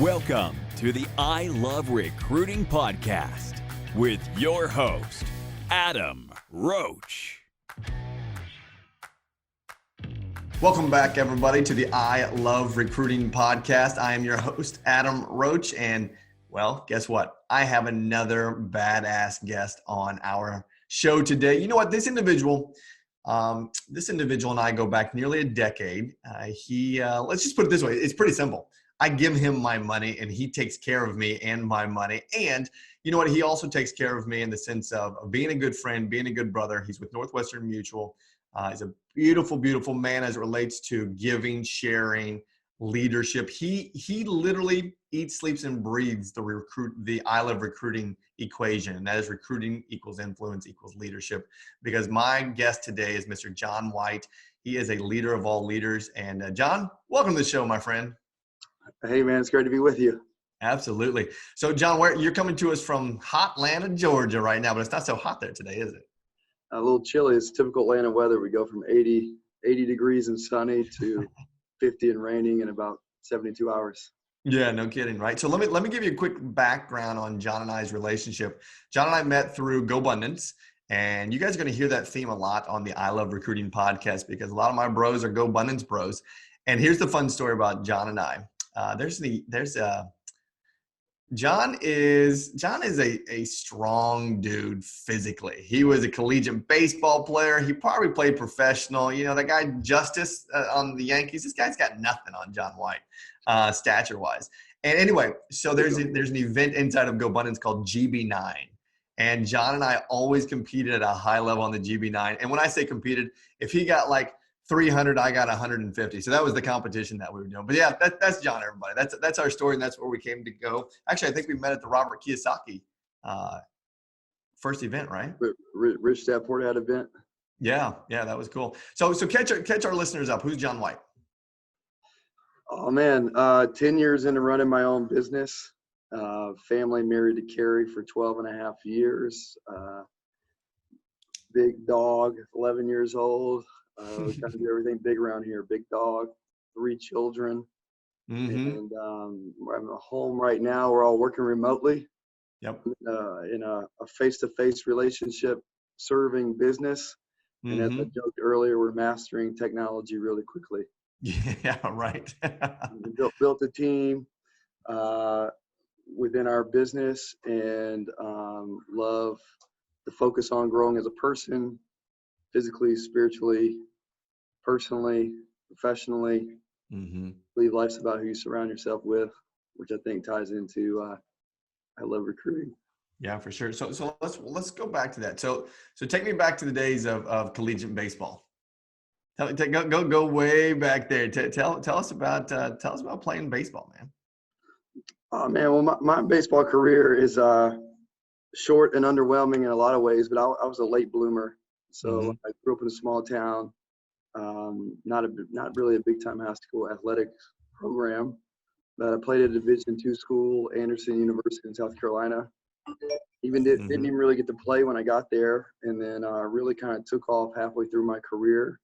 Welcome to the I Love Recruiting podcast with your host, Adam Roach. Welcome back, everybody, to the I Love Recruiting podcast. I am your host, Adam Roach, and well, guess what? I have another badass guest on our show today. You know what? This individual and I go back nearly a decade. Let's just put it this way. It's pretty simple. I give him my money and he takes care of me and my money. And you know what? He also takes care of me in the sense of being a good friend, being a good brother. He's with Northwestern Mutual. He's a beautiful, beautiful man as it relates to giving, sharing, leadership. He literally eats, sleeps, and breathes the I Love Recruiting equation. And that is recruiting equals influence equals leadership. Because my guest today is Mr. John White. He is a leader of all leaders. And John, welcome to the show, my friend. Hey, man, it's great to be with you. Absolutely. So, John, you're coming to us from hot Atlanta, Georgia right now, but it's not so hot there today, is it? A little chilly. It's typical Atlanta weather. We go from 80 degrees and sunny to 50 and raining in about 72 hours. Yeah, no kidding, right? So let me give you a quick background on John and I's relationship. John and I met through GoBundance, and you guys are going to hear that theme a lot on the I Love Recruiting podcast because a lot of my bros are GoBundance bros. And here's the fun story about John and I. John is a strong dude physically. He was a collegiate baseball player. He probably played professional. You know, that guy Justice on the Yankees, this guy's got nothing on John White, stature wise. And anyway, so there's an event inside of GoBundance called GB9. And John and I always competed at a high level on the GB9. And when I say competed, if he got like 300, I got 150. So that was the competition that we were doing. But yeah, that's John, everybody. That's our story, and that's where we came to go. Actually, I think we met at the Robert Kiyosaki first event, right? Rich Dad Poor Dad event. Yeah, that was cool. So catch our listeners up. Who's John White? Oh, man, 10 years into running my own business. Family married to Carrie for 12 and a half years. Big dog, 11 years old. We kind of do everything big around here. Big dog, 3 children. Mm-hmm. And we're in a home right now. We're all working remotely. Yep. In a face-to-face relationship serving business. And as I joked earlier, we're mastering technology really quickly. Yeah, right. We built a team within our business and love to focus on growing as a person, physically, spiritually, personally, professionally. Believe life's about who you surround yourself with, which I think ties into I love recruiting. Yeah, for sure. So let's go back to that. So take me back to the days of collegiate baseball. Go way back there. Tell us about playing baseball, man. Oh man, well my baseball career is short and underwhelming in a lot of ways, but I was a late bloomer. So I grew up in a small town, not really a big time high school athletics program, but I played at a Division II school, Anderson University in South Carolina. Didn't even really get to play when I got there, and then really kind of took off halfway through my career,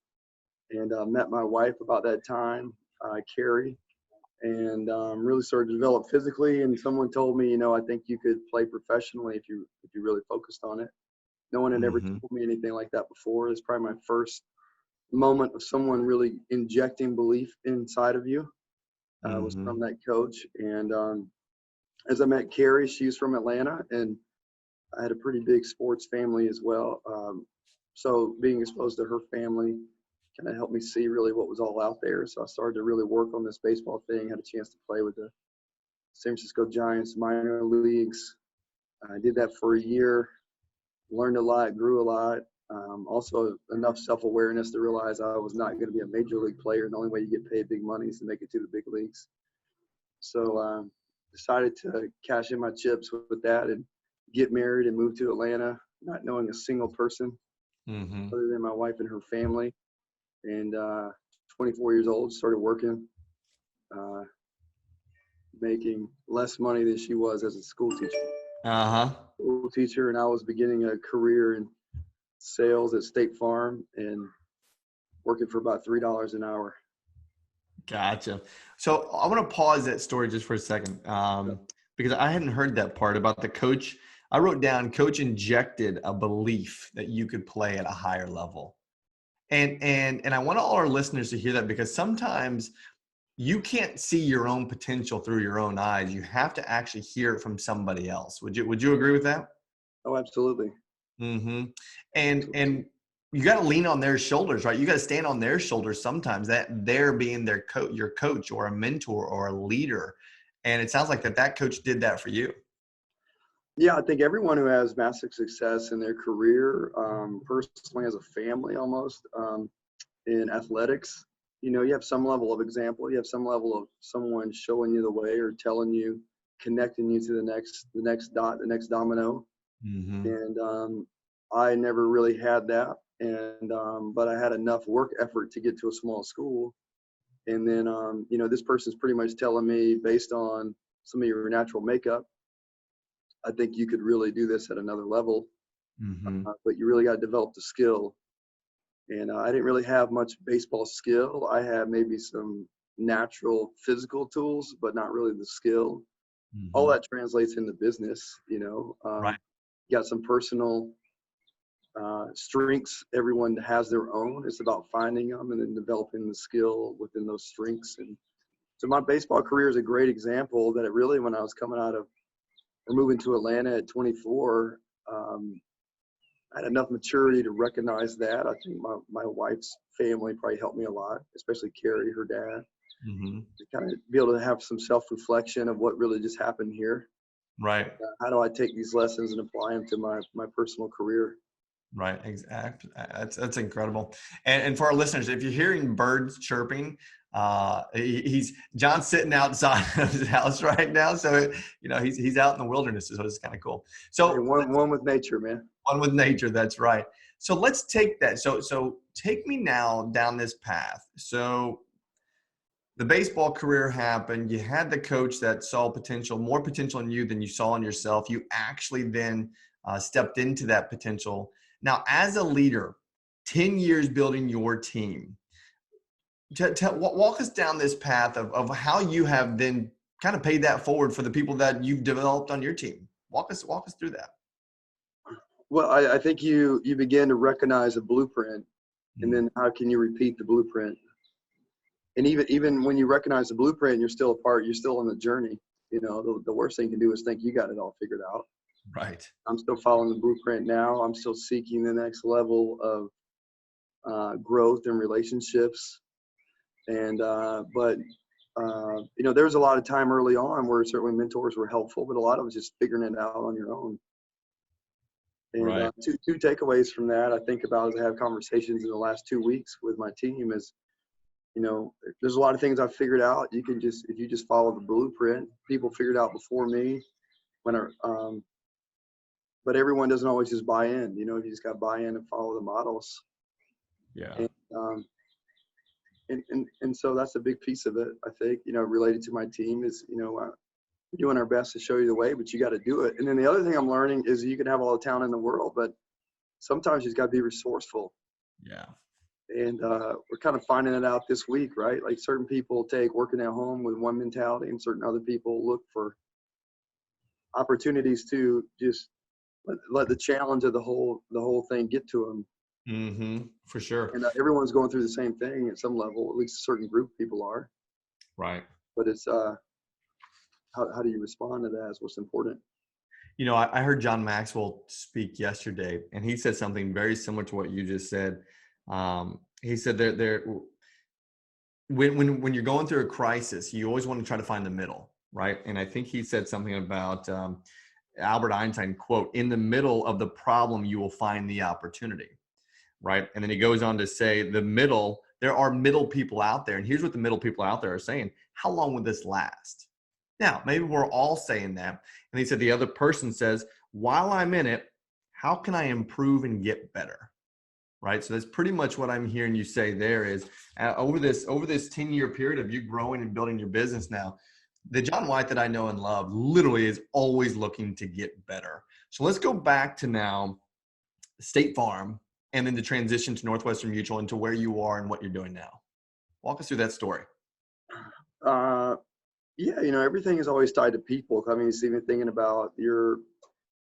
and met my wife about that time, Carrie, and really started to develop physically. And someone told me, I think you could play professionally if you really focused on it. No one had ever told me anything like that before. It's probably my first moment of someone really injecting belief inside of you. Was from that coach. And as I met Carrie, she's from Atlanta, and I had a pretty big sports family as well. So being exposed to her family kind of helped me see really what was all out there. So I started to really work on this baseball thing, had a chance to play with the San Francisco Giants minor leagues. I did that for a year, learned a lot, grew a lot. Also enough self-awareness to realize I was not going to be a major league player. And the only way you get paid big money is to make it to the big leagues. So decided to cash in my chips with that and get married and move to Atlanta, not knowing a single person other than my wife and her family. And 24 years old, started working, making less money than she was as a school teacher. School teacher, and I was beginning a career in sales at State Farm and working for about $3 an hour. Gotcha. So I want to pause that story just for a second, because I hadn't heard that part about the coach. I wrote down coach injected a belief that you could play at a higher level. And I want all our listeners to hear that, because sometimes you can't see your own potential through your own eyes. You have to actually hear it from somebody else. Would you agree with that? Oh, absolutely. Mm-hmm. And you got to lean on their shoulders, right? You got to stand on their shoulders sometimes, that they're being your coach or a mentor or a leader. And it sounds like that coach did that for you. Yeah, I think everyone who has massive success in their career, personally as a family almost, in athletics, you have some level of example. You have some level of someone showing you the way or telling you, connecting you to the next dot, the next domino. Mm-hmm. And I never really had that. And but I had enough work effort to get to a small school. And then this person's pretty much telling me, based on some of your natural makeup, I think you could really do this at another level. Mm-hmm. But you really got to develop the skill. And I didn't really have much baseball skill. I had maybe some natural physical tools, but not really the skill. All Mm-hmm. that translates into business. Right. You got some personal strengths. Everyone has their own. It's about finding them and then developing the skill within those strengths. And so my baseball career is a great example that it really, when I was coming out of or moving to Atlanta at 24, I had enough maturity to recognize that. I think my wife's family probably helped me a lot, especially Carrie, her dad, Mm-hmm. to kind of be able to have some self-reflection of what really just happened here. Right. How do I take these lessons and apply them to my personal career? Right. Exactly. That's incredible. And for our listeners, if you're hearing birds chirping, he's John's sitting outside of his house right now. So, he's out in the wilderness. So it's kind of cool. Hey, So one with nature, man. one with nature. That's right. So let's take that. So take me now down this path. So the baseball career happened. You had the coach that saw more potential in you than you saw in yourself. You actually then stepped into that potential. Now, as a leader, 10 years building your team, walk us down this path of how you have then kind of paid that forward for the people that you've developed on your team. Walk us through that. Well, I think you begin to recognize a blueprint, and Mm. then how can you repeat the blueprint? And even when you recognize the blueprint, you're still apart. You're still on the journey. The worst thing you can do is think you got it all figured out. Right. I'm still following the blueprint now. I'm still seeking the next level of growth and relationships. And there was a lot of time early on where certainly mentors were helpful, but a lot of it was just figuring it out on your own. And Right. two takeaways from that I think about as I have conversations in the last 2 weeks with my team is, there's a lot of things I've figured out. If you just follow the blueprint, people figured out before me. But everyone doesn't always just buy in. You just got to buy in and follow the models. Yeah. And, um, and so that's a big piece of it. I think, related to my team is, we're doing our best to show you the way, but you got to do it. And then the other thing I'm learning is you can have all the talent in the world, but sometimes you just got to be resourceful. Yeah. And we're kind of finding it out this week, right? Like certain people take working at home with one mentality, and certain other people look for opportunities to just let the challenge of the whole thing get to them. Mm-hmm. For sure. And everyone's going through the same thing at some level. At least a certain group of people are. Right. But it's how do you respond to that is what's important. I heard John Maxwell speak yesterday, and he said something very similar to what you just said. He said when you're going through a crisis, you always want to try to find the middle, right? And I think he said something about Albert Einstein quote, "In the middle of the problem, you will find the opportunity," right? And then he goes on to say, there are middle people out there, and here's what the middle people out there are saying: how long will this last? Now, maybe we're all saying that. And he said the other person says, while I'm in it, how can I improve and get better? Right? So that's pretty much what I'm hearing you say there is over this 10-year period of you growing and building your business now, the John White that I know and love literally is always looking to get better. So let's go back to now State Farm and then the transition to Northwestern Mutual and to where you are and what you're doing now. Walk us through that story. Yeah, everything is always tied to people. I mean, it's even thinking about the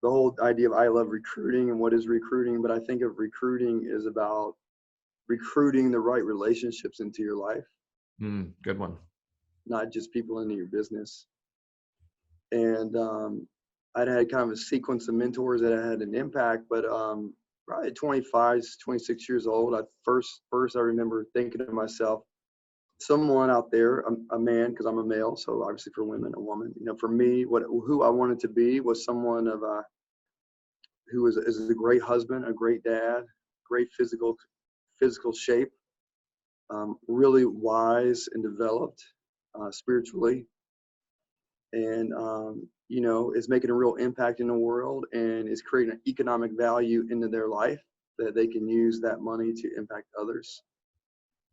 whole idea of I love recruiting and what is recruiting, but I think of recruiting is about recruiting the right relationships into your life, Good one. not just people into your business. And I'd had kind of a sequence of mentors that had an impact, but probably 25, 26 years old, first I remember thinking to myself, someone out there, a man, because I'm a male, so obviously for women, a woman. For me, who I wanted to be was someone who is a great husband, a great dad, great physical shape, really wise and developed spiritually, and is making a real impact in the world and is creating an economic value into their life that they can use that money to impact others,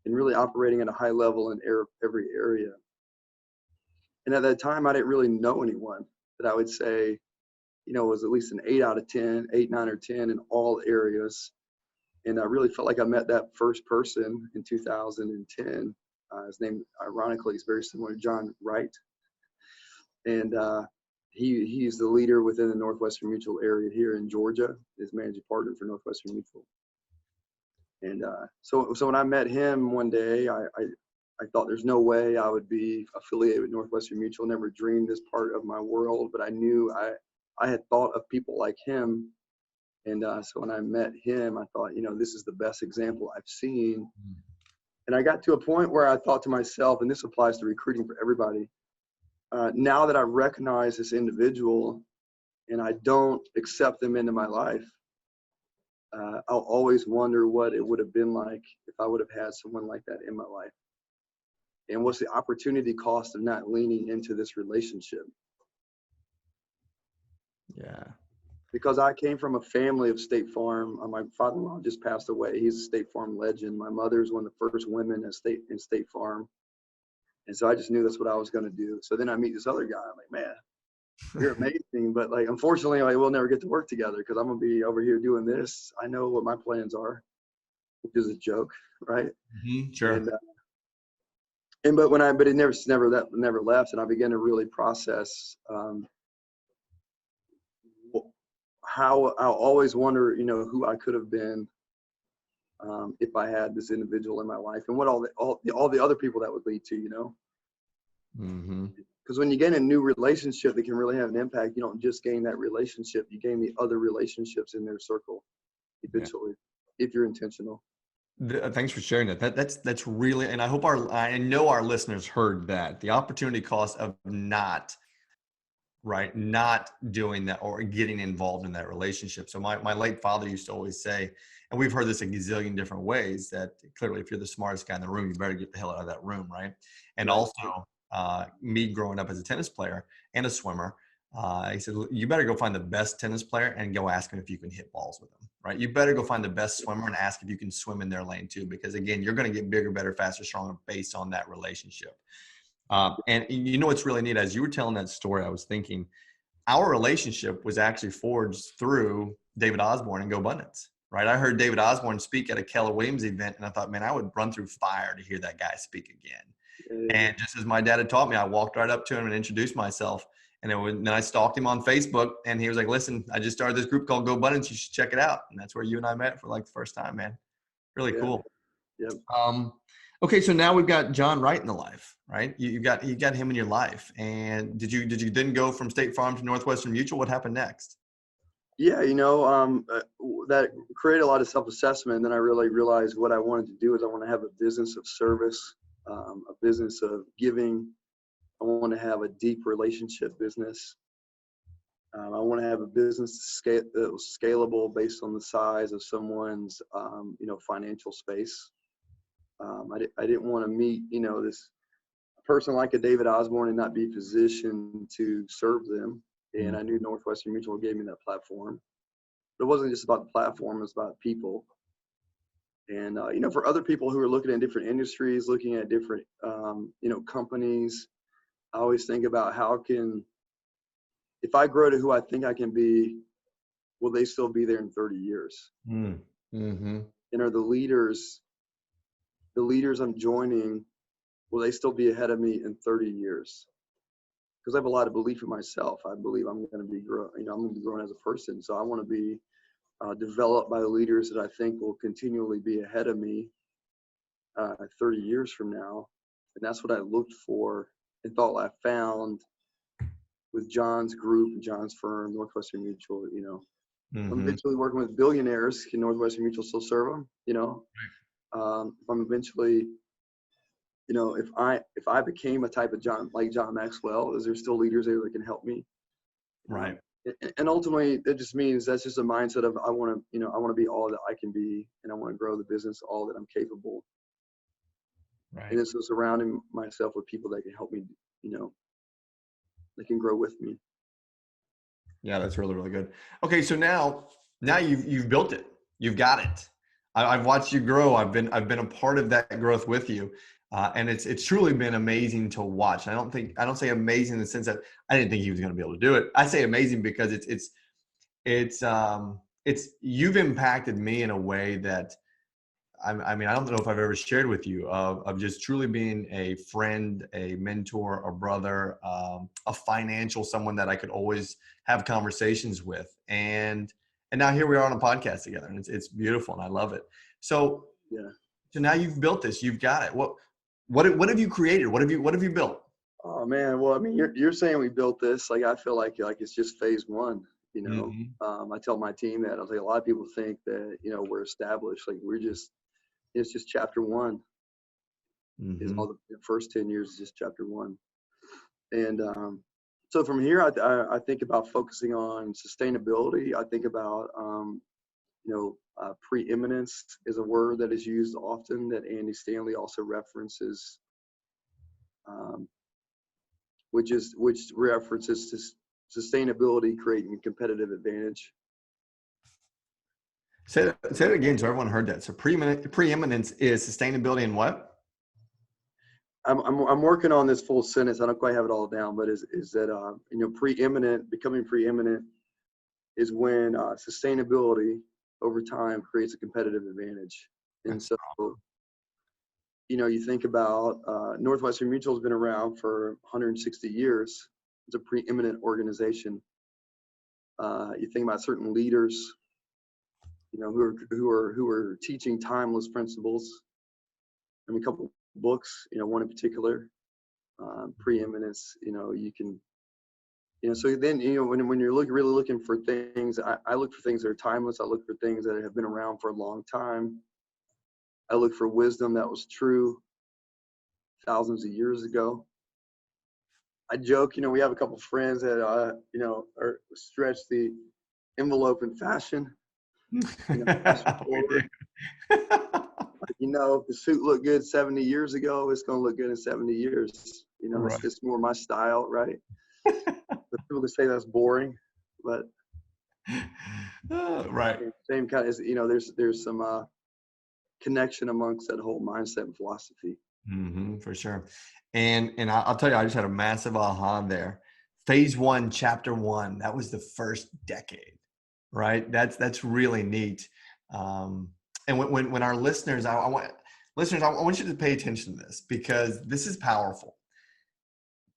and really operating at a high level in every area. And at that time, I didn't really know anyone that I would say, was at least an 8 out of 10, 8, 9, or 10 in all areas. And I really felt like I met that first person in 2010. His name, ironically, is very similar to John Wright. And he's the leader within the Northwestern Mutual area here in Georgia, is managing partner for Northwestern Mutual. And so when I met him one day, I thought there's no way I would be affiliated with Northwestern Mutual. Never dreamed this part of my world, but I knew I had thought of people like him. And so when I met him, I thought, this is the best example I've seen. And I got to a point where I thought to myself, and this applies to recruiting for everybody, now that I recognize this individual and I don't accept them into my life, I'll always wonder what it would have been like if I would have had someone like that in my life. And what's the opportunity cost of not leaning into this relationship? Yeah. Because I came from a family of State Farm. My father-in-law just passed away. He's a State Farm legend. My mother's one of the first women in State Farm. And so I just knew that's what I was going to do. So then I meet this other guy. I'm like, man, you're amazing. But unfortunately, we'll never get to work together because I'm going to be over here doing this. I know what my plans are, which is a joke, right? Sure. But it never left. And I began to really process how I'll always wonder, who I could have been if I had this individual in my life, and what all the other people that would lead to, Because when you gain a new relationship that can really have an impact, you don't just gain that relationship, you gain the other relationships in their circle eventually, if you're intentional. Thanks for sharing that. That's really, and I know our listeners heard that, the opportunity cost of not doing that or getting involved in that relationship. So my late father used to always say, and we've heard this a gazillion different ways, that clearly if you're the smartest guy in the room, you better get the hell out of that room, right? And Right. Also, me growing up as a tennis player and a swimmer, he said, you better go find the best tennis player and go ask him if you can hit balls with him, right? You better go find the best swimmer and ask if you can swim in their lane too, because again, you're going to get bigger, better, faster, stronger based on that relationship. And what's really neat, as you were telling that story, I was thinking our relationship was actually forged through David Osborne and Go Abundance, right? I heard David Osborne speak at a Keller Williams event, and I thought, man, I would run through fire to hear that guy speak again. And just as my dad had taught me, I walked right up to him and introduced myself. And then I stalked him on Facebook, and he was like, listen, I just started this group called Go Abundance. You should check it out. And that's where you and I met for the first time, man. Really cool. Yep. Okay, so now we've got John Wright in the life, right? You got him in your life. And did you then go from State Farm to Northwestern Mutual? What happened next? Yeah, that created a lot of self-assessment. And then I really realized what I wanted to do is I want to have a business of service, a business of giving. I want to have a deep relationship business. I want to have a business that was scalable based on the size of someone's, financial space. I didn't want to meet, this person like a David Osborne and not be positioned to serve them. And I knew Northwestern Mutual gave me that platform. But it wasn't just about the platform, it was about people. And, for other people who are looking at different industries, looking at different, companies, I always think about if I grow to who I think I can be, will they still be there in 30 years? Mm-hmm. And are the leaders I'm joining, will they still be ahead of me in 30 years? Because I have a lot of belief in myself. I believe I'm going to be I'm going to be growing as a person. So I want to be developed by the leaders that I think will continually be ahead of me 30 years from now. And that's what I looked for and thought I found with John's group, John's firm, Northwestern Mutual. I'm eventually working with billionaires. Can Northwestern Mutual still serve them? If I'm eventually, if I became a type of John, like John Maxwell, is there still leaders there that can help me? Right. And ultimately, it just means that's just a mindset of I want to be all that I can be, and I want to grow the business all that I'm capable. Right. And so surrounding myself with people that can help me, that can grow with me. Yeah, that's really, really good. Okay, so now you've built it. You've got it. I've watched you grow. I've been a part of that growth with you, and it's truly been amazing to watch. I don't say amazing in the sense that I didn't think he was going to be able to do it. I say amazing because it's you've impacted me in a way that I mean, I don't know if I've ever shared with you of just truly being a friend, a mentor, a brother, a financial someone that I could always have conversations with. And now here we are on a podcast together, and it's beautiful, and I love it. So Yeah. So now you've built this. You've got it. What have you created? What have you built? Oh man, well, I mean, you're saying we built this. Like I feel like it's just phase one. I tell my team that. I'll say a lot of people think that we're established. Like it's just chapter one. Is all the first 10 years is just chapter one. And so from here, I think about focusing on sustainability. I think about preeminence is a word that is used often that Andy Stanley also references, which references to sustainability creating competitive advantage. Say that again so everyone heard that. So preeminence is sustainability and what? I'm working on this full sentence. I don't quite have it all down, but is that becoming preeminent is when sustainability over time creates a competitive advantage. And so, you think about Northwestern Mutual has been around for 160 years. It's a preeminent organization. You think about certain leaders, who are teaching timeless principles. I mean, a couple books, one in particular, preeminence. You can. So then, when you're really looking for things, I look for things that are timeless. I look for things that have been around for a long time. I look for wisdom that was true thousands of years ago. I joke, we have a couple friends that, are stretch the envelope in fashion. If the suit looked good 70 years ago, it's going to look good in 70 years. Right. It's more my style, right? But people can say that's boring, but right. Same kind of, there's some connection amongst that whole mindset and philosophy. For sure. And I'll tell you, I just had a massive aha there. Phase one, chapter one, that was the first decade, right? That's really neat. And when our listeners, I want you to pay attention to this because this is powerful.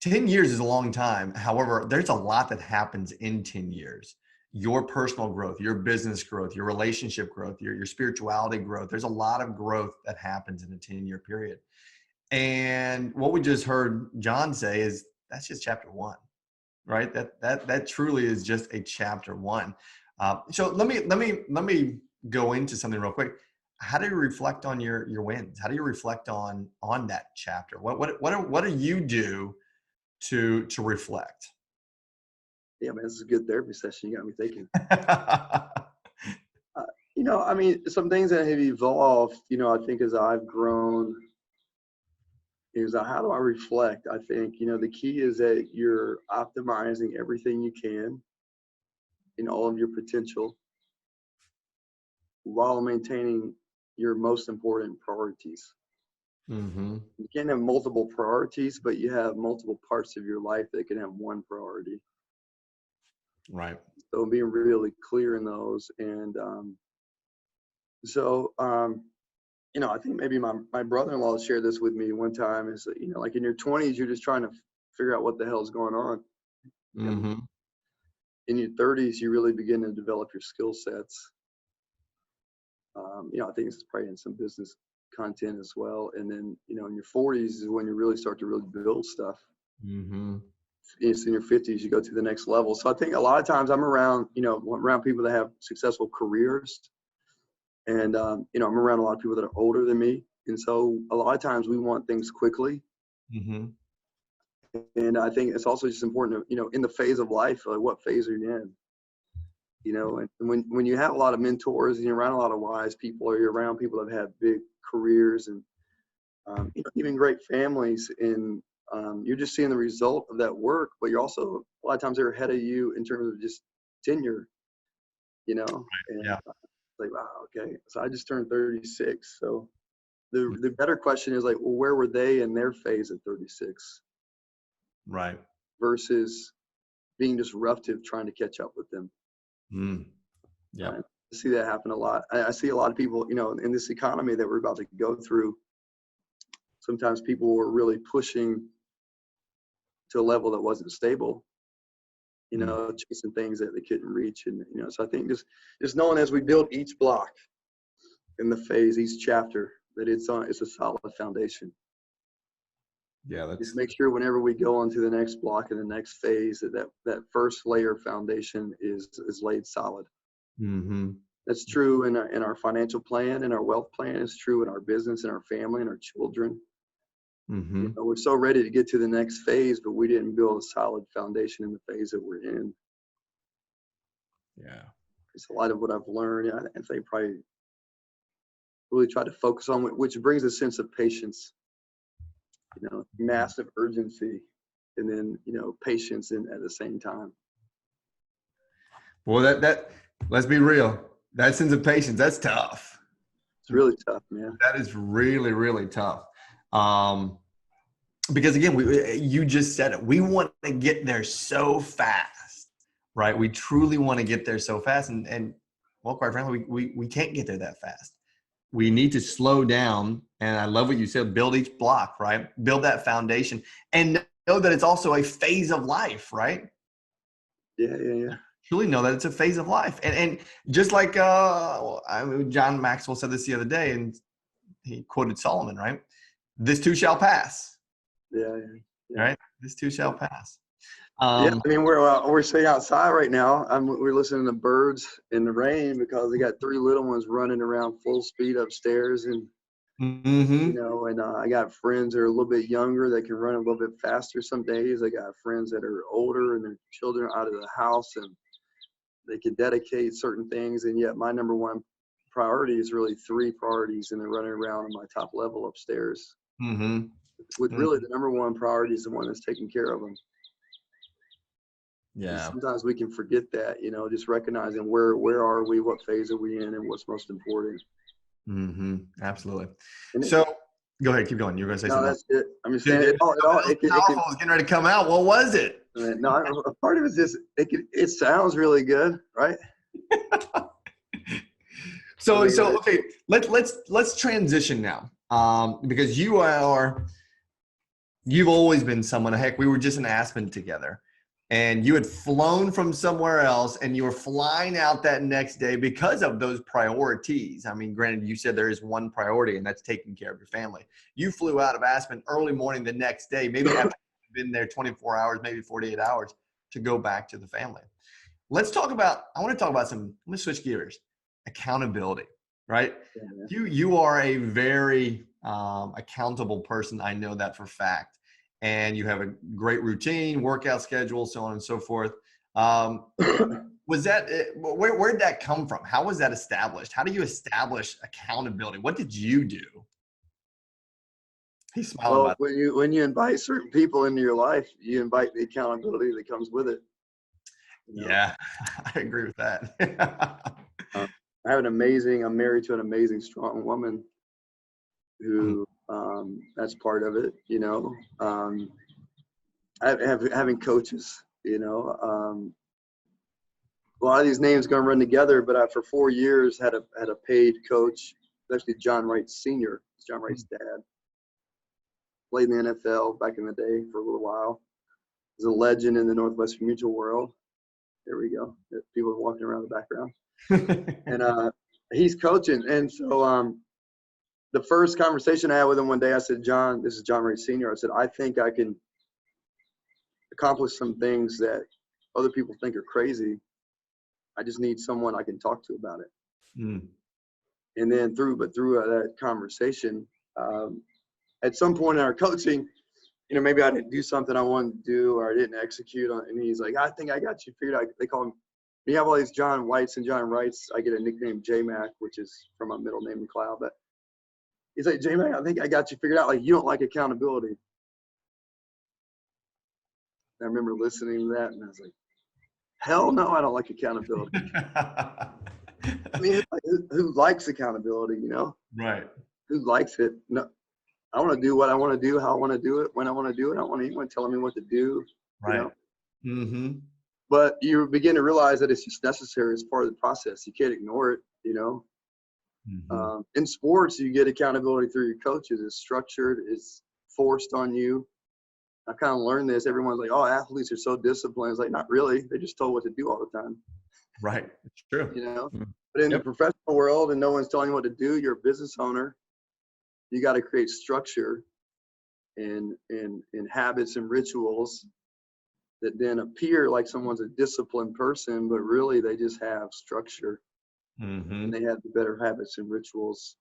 10 years is a long time. However, there's a lot that happens in 10 years. Your personal growth, your business growth, your relationship growth, your spirituality growth. There's a lot of growth that happens in a 10-year period. And what we just heard John say is that's just chapter one, right? That truly is just a chapter one. So let me go into something real quick. How do you reflect on your wins? How do you reflect on that chapter? What do you do to reflect? Yeah, man, this is a good therapy session. You got me thinking. I mean, some things that have evolved, I think as I've grown is how do I reflect? I think, the key is that you're optimizing everything you can in all of your potential while maintaining your most important priorities. You can't have multiple priorities, but you have multiple parts of your life that can have one priority. Right. So being really clear in those. And I think maybe my brother-in-law shared this with me one time is that, like in your 20s, you're just trying to figure out what the hell's going on. Mm-hmm. In your 30s, you really begin to develop your skill sets. I think it's probably in some business content as well. And then, in your 40s is when you really start to really build stuff. Mm-hmm. It's in your 50s, you go to the next level. So I think a lot of times I'm around people that have successful careers. And, I'm around a lot of people that are older than me. And so a lot of times we want things quickly. Mm-hmm. And I think it's also just important to, in the phase of life, like what phase are you in? And when you have a lot of mentors and you're around a lot of wise people, or you're around people that have big careers and even great families, and you're just seeing the result of that work, but you're also a lot of times they're ahead of you in terms of just tenure, and Yeah. like, wow, okay, so I just turned 36. So the better question is like, well, where were they in their phase at 36? Right. Versus being disruptive, trying to catch up with them. Yeah. I see that happen a lot. I see a lot of people, in this economy that we're about to go through. Sometimes people were really pushing to a level that wasn't stable, chasing things that they couldn't reach. And, so I think just knowing as we build each block in the phase, each chapter, that it's a solid foundation. Yeah. Just make sure whenever we go on to the next block and the next phase, that first layer foundation is laid solid. Mm-hmm. That's true in our financial plan, and our wealth plan. It's true in our business and our family and our children. Mm-hmm. We're so ready to get to the next phase, but we didn't build a solid foundation in the phase that we're in. Yeah. It's a lot of what I've learned. I think probably really try to focus on, which brings a sense of patience, massive urgency, and then, patience at the same time. Well, that let's be real. That sense of patience, that's tough. It's really tough, man. That is really, really tough. Because again, you just said it. We want to get there so fast, right? We truly want to get there so fast, and well, quite frankly, we can't get there that fast. We need to slow down. And I love what you said. Build each block, right? Build that foundation, and know that it's also a phase of life, right? Yeah. Truly know that it's a phase of life, and just like John Maxwell said this the other day, and he quoted Solomon, right? This too shall pass. Yeah. Right? This too shall pass. I mean, we're sitting outside right now. We're listening to birds in the rain because they got 3 little ones running around full speed upstairs, and Mm-hmm. and I got friends that are a little bit younger that can run a little bit faster some days. I got friends that are older and their children are out of the house and they can dedicate certain things. And yet my number one priority is really 3 priorities, and they're running around on my top level upstairs. Mm-hmm. With really the number one priority is the one that's taking care of them. Yeah. And sometimes we can forget that, just recognizing where are we, what phase are we in, and what's most important. Mm-hmm. Absolutely. And So go ahead, keep going. You're going to say something else. That's it. I mean, saying it was getting ready to come out. What was it? No, a part of it is just it sounds really good, right? So okay, let's transition now, because you've always been someone. Heck, we were just in Aspen together, and you had flown from somewhere else, and you were flying out that next day because of those priorities. I mean, granted, you said there is one priority, and that's taking care of your family. You flew out of Aspen early morning the next day, maybe after you've been there 24 hours, maybe 48 hours, to go back to the family. I want to talk about I'm going to switch gears. Accountability, right? Yeah. You are a very accountable person. I know that for a fact. And you have a great routine, workout schedule, so on and so forth. Was that where did that come from? How was that established? How do you establish accountability? What did you do? He's smiling. Well, when you invite certain people into your life, you invite the accountability that comes with it. Yeah, I agree with that. I'm married to an amazing, strong woman who, that's part of it, having coaches, a lot of these names going to run together, but I, for 4 years, had a paid coach Actually John Wright Sr. It's John Wright's dad. Played in the NFL back in the day for a little while. He's a legend in the Northwestern Mutual world. There we go. There's people walking around the background. And he's coaching. And so the first conversation I had with him one day, I said, John, this is John Wright Sr. I said, I think I can accomplish some things that other people think are crazy. I just need someone I can talk to about it. And then through that conversation, at some point in our coaching, maybe I didn't do something I wanted to do or I didn't execute on, and he's like, I think I got you figured out. They call him, we have all these John Whites and John Wrights. I get a nickname J-Mac, which is from my middle name, McLeod. But he's like, J-Mac, I think I got you figured out. Like, you don't like accountability. And I remember listening to that, and I was like, hell no, I don't like accountability. I mean, who likes accountability, Right. Who likes it? No, I want to do what I want to do, how I want to do it, when I want to do it. I don't want anyone telling me what to do. Right. Mm-hmm. But you begin to realize that it's just necessary as part of the process. You can't ignore it, Mm-hmm. In sports, you get accountability through your coaches. It's structured. It's forced on you. I kind of learned this. Everyone's like, oh, athletes are so disciplined. It's like, not really. They're just told what to do all the time. Right. It's true. But in the professional world and no one's telling you what to do, you're a business owner. You got to create structure and habits and rituals that then appear like someone's a disciplined person, but really they just have structure. And they have the better habits and rituals.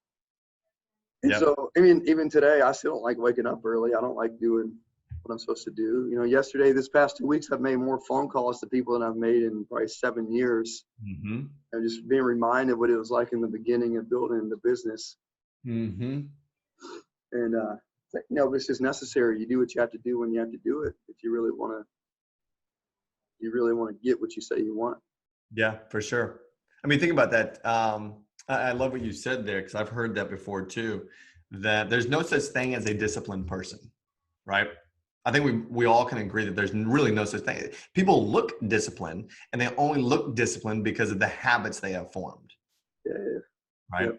And so, I mean, even today, I still don't like waking up early. I don't like doing what I'm supposed to do. Yesterday, this past 2 weeks, I've made more phone calls to people than I've made in probably 7 years. And just being reminded what it was like in the beginning of building the business. And, it's just necessary. You do what you have to do when you have to do it. If you really want to get what you say you want. Yeah, for sure. I mean, think about that. I love what you said there, because I've heard that before too, that there's no such thing as a disciplined person, right? I think we all can agree that there's really no such thing. People look disciplined, and they only look disciplined because of the habits they have formed. Yeah. Right.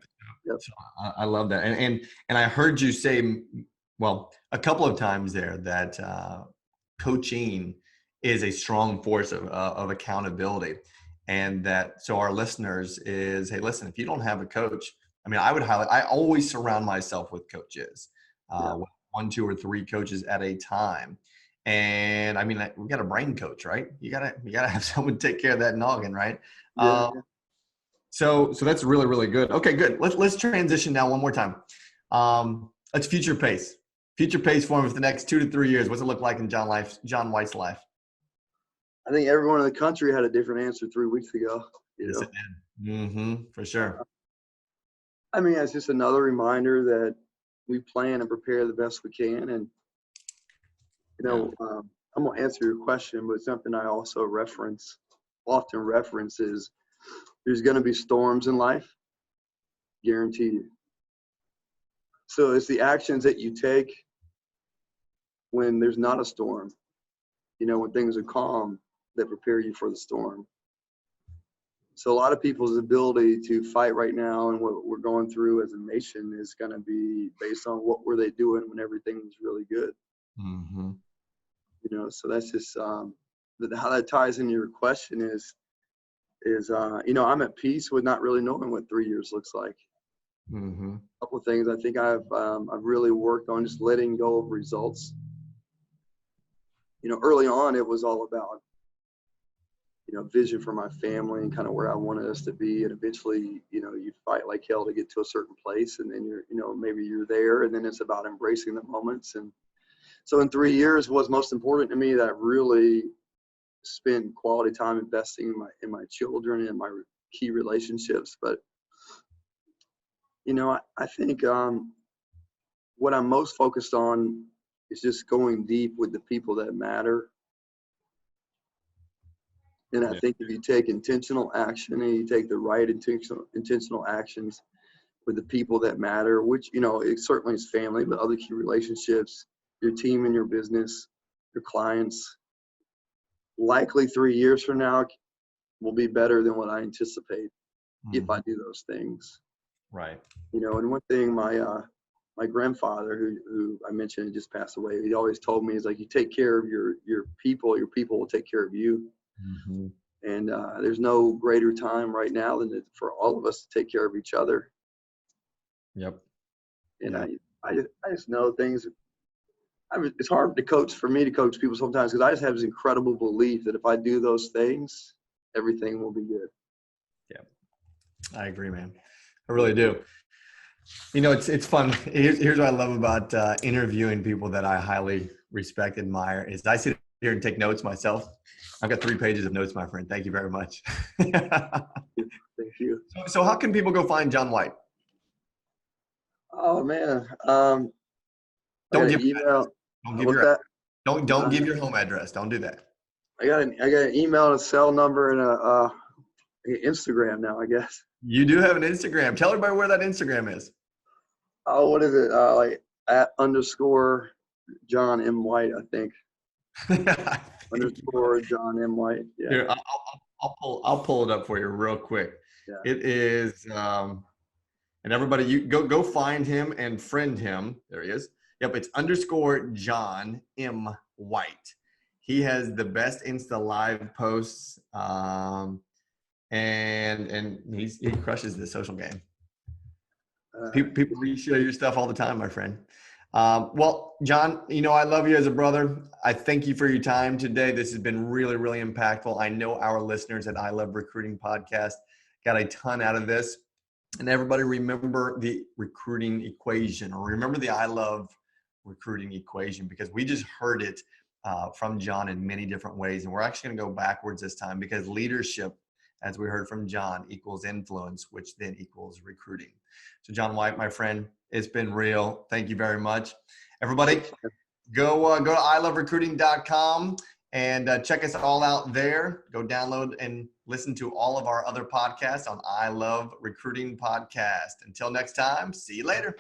Yep. So I love that. And I heard you say, well, a couple of times there that coaching is a strong force of accountability. And that, so our listeners is, hey, listen, if you don't have a coach, I mean, I always surround myself with coaches, 1, 2, or 3 coaches at a time. And I mean, we got a brain coach, right? You gotta have someone take care of that noggin, right? So that's really, really good. Okay, good. Let's transition now one more time. Let's future pace for him for the next 2 to 3 years. What's it look like in John White's life? I think everyone in the country had a different answer 3 weeks ago. Yes, it did. For sure. I mean, it's just another reminder that we plan and prepare the best we can. And, I'm going to answer your question, but something I also often reference is there's going to be storms in life, guaranteed. So it's the actions that you take when there's not a storm, when things are calm, that prepare you for the storm. So a lot of people's ability to fight right now and what we're going through as a nation is going to be based on what were they doing when everything was really good. So that's just how that ties into your question is I'm at peace with not really knowing what 3 years looks like. A couple of things I think I've really worked on, just letting go of results. Early on it was all about vision for my family and kind of where I wanted us to be, and eventually you fight like hell to get to a certain place, and then maybe you're there, and then it's about embracing the moments. And so in 3 years, what's most important to me that I really spend quality time investing in my children and my key relationships. But I think what I'm most focused on is just going deep with the people that matter. And I think if you take intentional action and you take the right intentional actions with the people that matter, which, it certainly is family, but other key relationships, your team and your business, your clients, likely 3 years from now will be better than what I anticipate if I do those things. Right. You know, and one thing my grandfather, who I mentioned just passed away, he always told me is like, you take care of your people will take care of you. Mm-hmm. And there's no greater time right now than for all of us to take care of each other. Yep. And Yep. I just know things. It's hard for me to coach people sometimes because I just have this incredible belief that if I do those things, everything will be good. Yeah, I agree, man. I really do. You know, it's fun. Here's what I love about interviewing people that I highly respect, admire, is I sit here and take notes myself. I've got 3 pages of notes, my friend. Thank you very much. Thank you. So how can people go find John White? Oh man, I Don't got give an email. don't give What's your that? don't give your home address. Don't do that. I got an email and a cell number and a Instagram now, I guess. You do have an Instagram. Tell everybody where that Instagram is. Oh, what is it? Like @_ John M. White, I think. _ John M. White. Yeah. Here, I'll pull it up for you real quick. Yeah. It is and everybody, you go find him and friend him. There he is. Yep, it's _ John M. White. He has the best Insta live posts, and he crushes the social game. People reshare your stuff all the time, my friend. Well, John, you know, I love you as a brother. I thank you for your time today. This has been really, really impactful. I know our listeners at I Love Recruiting Podcast got a ton out of this. And everybody remember the recruiting equation, or remember the I Love Recruiting equation, because we just heard it from John in many different ways. And we're actually going to go backwards this time, because leadership, as we heard from John, equals influence, which then equals recruiting. So John White, my friend, it's been real. Thank you very much. Everybody, go to iloverecruiting.com and check us all out there. Go download and listen to all of our other podcasts on I Love Recruiting Podcast. Until next time, see you later.